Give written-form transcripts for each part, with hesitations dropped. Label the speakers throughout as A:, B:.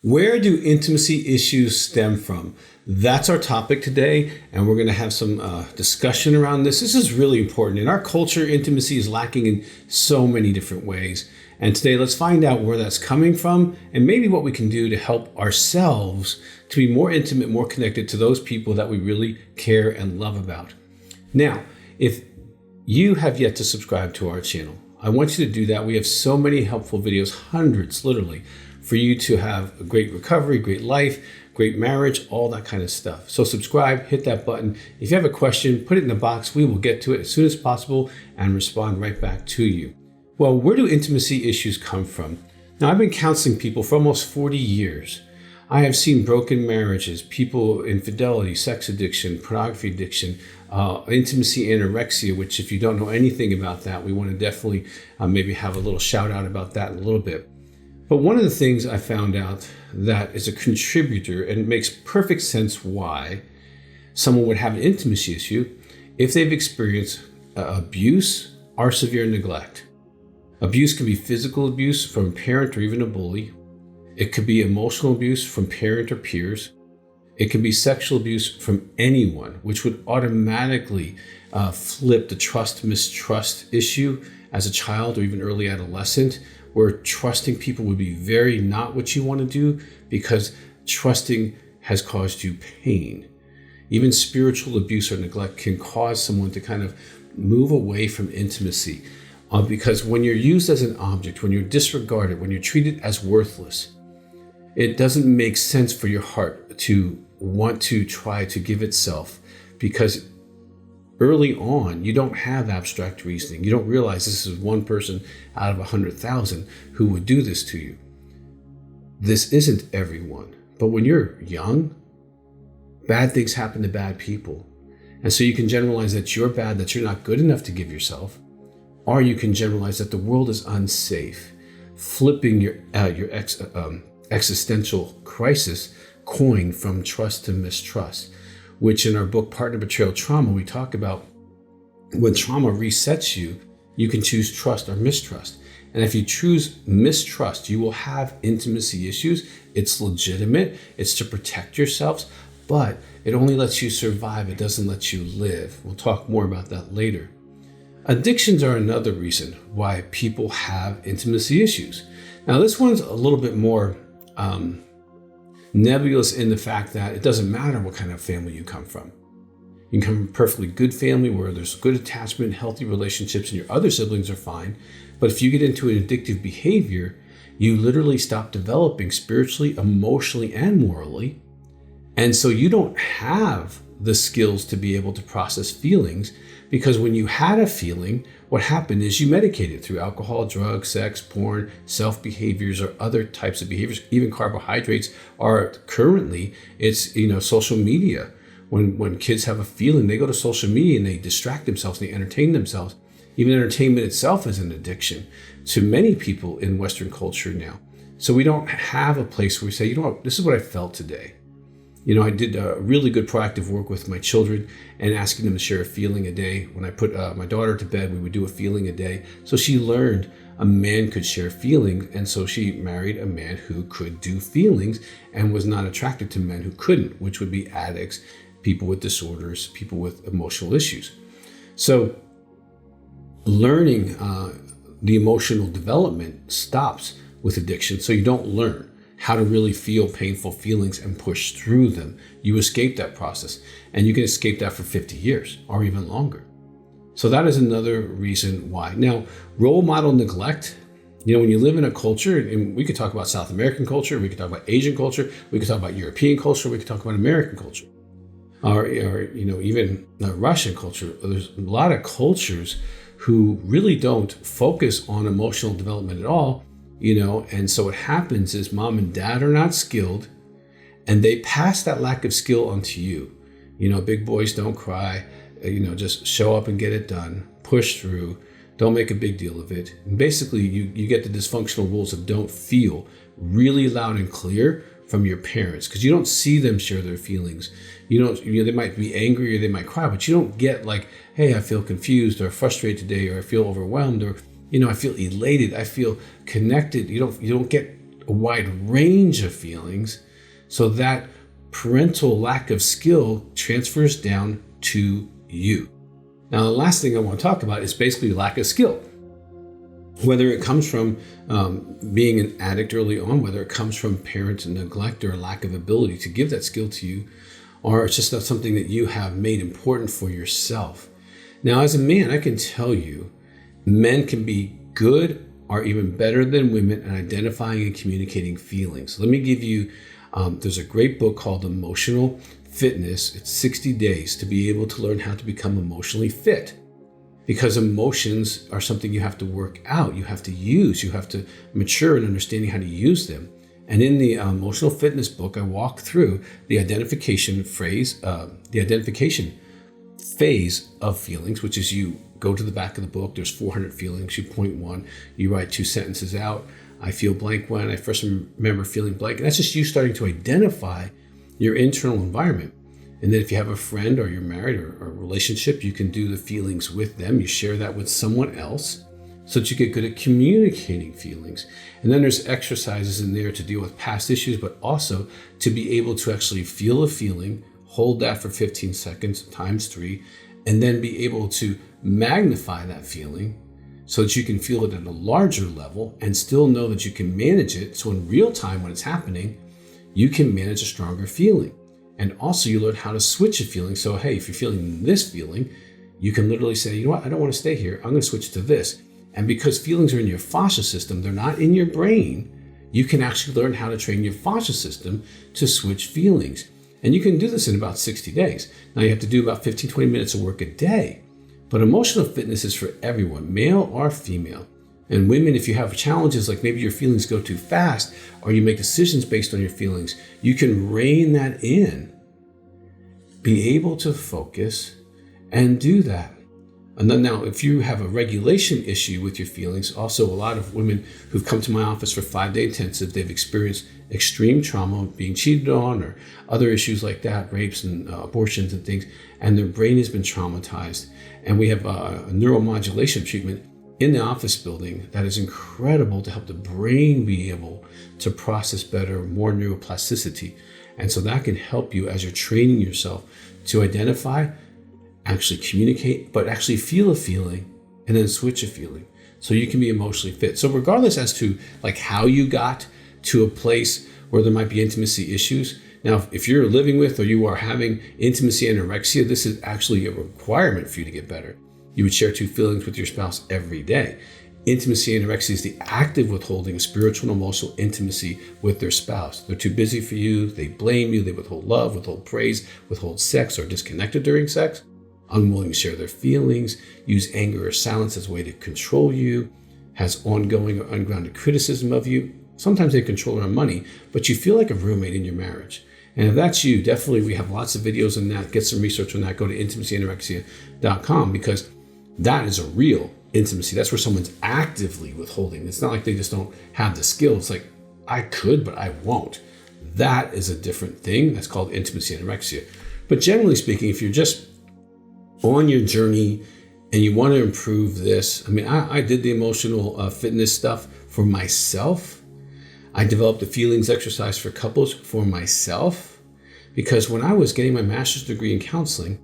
A: Where do intimacy issues stem from? That's our topic today, and we're going to have some discussion around this. This is really important. In our culture, intimacy is lacking in so many different ways. And today, let's find out where that's coming from and maybe what we can do to help ourselves to be more intimate, more connected to those people that we really care and love about. Now, if you have yet to subscribe to our channel, I want you to do that. We have so many helpful videos, hundreds literally, for you to have a great recovery, great life, great marriage, all that kind of stuff. So subscribe, hit that button. If you have a question, put it in the box. We will get to it as soon as possible and respond right back to you. Well, where do intimacy issues come from? Now, I've been counseling people for almost 40 years. I have seen broken marriages, people infidelity, sex addiction, pornography addiction, intimacy anorexia, which if you don't know anything about that, we want to definitely maybe have a little shout out about that in a little bit. But one of the things I found out that is a contributor, and it makes perfect sense why someone would have an intimacy issue, if they've experienced abuse or severe neglect. Abuse can be physical abuse from a parent or even a bully. It could be emotional abuse from parent or peers. It can be sexual abuse from anyone, which would automatically flip the trust-mistrust issue as a child or even early adolescent, where trusting people would be very not what you want to do because trusting has caused you pain. Even spiritual abuse or neglect can cause someone to kind of move away from intimacy because when you're used as an object, when you're disregarded, when you're treated as worthless, it doesn't make sense for your heart to want to try to give itself because early on, you don't have abstract reasoning. You don't realize this is one person out of 100,000 who would do this to you. This isn't everyone. But when you're young, bad things happen to bad people. And so you can generalize that you're bad, that you're not good enough to give yourself, or you can generalize that the world is unsafe, flipping your existential crisis coin from trust to mistrust, which in our book, Partner Betrayal Trauma, we talk about when trauma resets you, you can choose trust or mistrust. And if you choose mistrust, you will have intimacy issues. It's legitimate. It's to protect yourselves, but it only lets you survive. It doesn't let you live. We'll talk more about that later. Addictions are another reason why people have intimacy issues. Now, this one's a little bit more nebulous in the fact that it doesn't matter what kind of family you come from. You can come from a perfectly good family where there's good attachment, healthy relationships, and your other siblings are fine. But if you get into an addictive behavior, you literally stop developing spiritually, emotionally, and morally. And so you don't have the skills to be able to process feelings because when you had a feeling, what happened is you medicated through alcohol, drugs, sex, porn, self-behaviors, or other types of behaviors, even carbohydrates, or currently it's, social media. When kids have a feeling, they go to social media and they distract themselves, they entertain themselves. Even entertainment itself is an addiction to many people in Western culture now. So we don't have a place where we say, this is what I felt today. I did really good proactive work with my children and asking them to share a feeling a day. When I put my daughter to bed, we would do a feeling a day. So she learned a man could share feelings. And so she married a man who could do feelings and was not attracted to men who couldn't, which would be addicts, people with disorders, people with emotional issues. So learning the emotional development stops with addiction. So you don't learn how to really feel painful feelings and push through them. You escape that process, and you can escape that for 50 years or even longer. So that is another reason why. Now, role model neglect, when you live in a culture, and we could talk about South American culture, we could talk about Asian culture, we could talk about European culture, we could talk about American culture, or even Russian culture. There's a lot of cultures who really don't focus on emotional development at all. And so what happens is mom and dad are not skilled and they pass that lack of skill onto you. Big boys don't cry, just show up and get it done, push through, don't make a big deal of it. And basically you get the dysfunctional rules of don't feel really loud and clear from your parents because you don't see them share their feelings. They might be angry or they might cry, but you don't get like, hey, I feel confused or frustrated today, or I feel overwhelmed, or I feel elated, I feel connected. You don't get a wide range of feelings, so that parental lack of skill transfers down to you. Now, the last thing I want to talk about is basically lack of skill. Whether it comes from being an addict early on, whether it comes from parent neglect or a lack of ability to give that skill to you, or it's just not something that you have made important for yourself. Now, as a man, I can tell you, men can be good or even better than women at identifying and communicating feelings. Let me give you, there's a great book called Emotional Fitness. It's 60 days to be able to learn how to become emotionally fit. Because emotions are something you have to work out, you have to use, you have to mature in understanding how to use them. And in the Emotional Fitness book, I walk through the identification phase of feelings, which is you go to the back of the book, there's 400 feelings, you point one, you write 2 sentences out. I feel blank when I first remember feeling blank. And that's just you starting to identify your internal environment. And then if you have a friend or you're married or a relationship, you can do the feelings with them. You share that with someone else so that you get good at communicating feelings. And then there's exercises in there to deal with past issues, but also to be able to actually feel a feeling, hold that for 15 seconds times 3, and then be able to magnify that feeling so that you can feel it at a larger level and still know that you can manage it. So in real time when it's happening, you can manage a stronger feeling. And also you learn how to switch a feeling. So, hey, if you're feeling this feeling, you can literally say, you know what, I don't want to stay here. I'm going to switch to this. And because feelings are in your fascia system, they're not in your brain, you can actually learn how to train your fascia system to switch feelings. And you can do this in about 60 days. Now you have to do about 15, 20 minutes of work a day. But emotional fitness is for everyone, male or female. And women, if you have challenges like maybe your feelings go too fast or you make decisions based on your feelings, you can rein that in, be able to focus and do that. And then now, if you have a regulation issue with your feelings, also a lot of women who've come to my office for 5-day intensive, they've experienced extreme trauma, being cheated on or other issues like that, rapes and abortions and things, and their brain has been traumatized. And we have a neuromodulation treatment in the office building that is incredible to help the brain be able to process better, more neuroplasticity. And so that can help you as you're training yourself to identify, actually communicate, but actually feel a feeling and then switch a feeling so you can be emotionally fit. So regardless as to like how you got to a place where there might be intimacy issues. Now, if you're living with or you are having intimacy anorexia, this is actually a requirement for you to get better. You would share 2 feelings with your spouse every day. Intimacy anorexia is the active withholding of spiritual and emotional intimacy with their spouse. They're too busy for you, they blame you, they withhold love, withhold praise, withhold sex, or disconnected during sex. Unwilling to share their feelings, use anger or silence as a way to control you, has ongoing or ungrounded criticism of you. Sometimes they control our money, but you feel like a roommate in your marriage. And if that's you, definitely we have lots of videos on that. Get some research on that. Go to intimacyanorexia.com because that is a real intimacy. That's where someone's actively withholding. It's not like they just don't have the skill. It's like, I could, but I won't. That is a different thing. That's called intimacy anorexia. But generally speaking, if you're just on your journey and you want to improve this, I mean, I did the emotional fitness stuff for myself. I developed a feelings exercise for couples for myself because when I was getting my master's degree in counseling,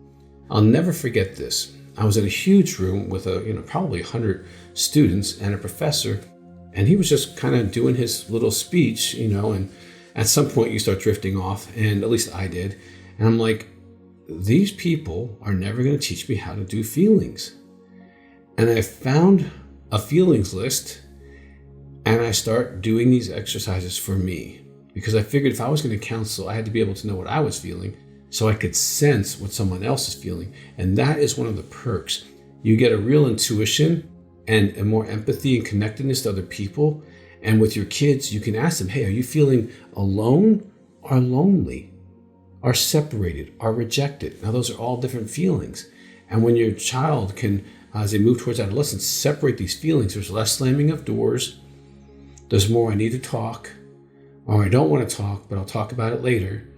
A: I'll never forget this. I was in a huge room with probably 100 students and a professor, and he was just kind of doing his little speech, and at some point you start drifting off, and at least I did. And I'm like, these people are never going to teach me how to do feelings. And I found a feelings list and I start doing these exercises for me because I figured if I was going to counsel, I had to be able to know what I was feeling so I could sense what someone else is feeling. And that is one of the perks. You get a real intuition and a more empathy and connectedness to other people. And with your kids, you can ask them, hey, are you feeling alone or lonely? Are separated, are rejected? Now, those are all different feelings. And when your child can, as they move towards adolescence, separate these feelings, there's less slamming of doors. There's more, I need to talk, or I don't want to talk, but I'll talk about it later.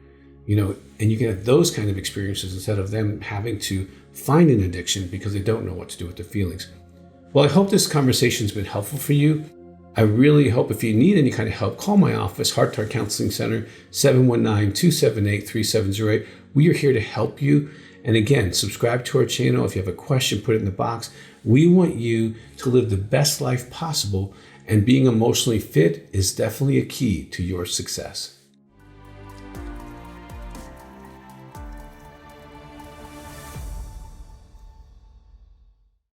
A: And you can have those kind of experiences instead of them having to find an addiction because they don't know what to do with their feelings. Well, I hope this conversation's been helpful for you. I really hope if you need any kind of help, call my office, Heart to Heart Counseling Center, 719-278-3708. We are here to help you. And again, subscribe to our channel. If you have a question, put it in the box. We want you to live the best life possible, and being emotionally fit is definitely a key to your success.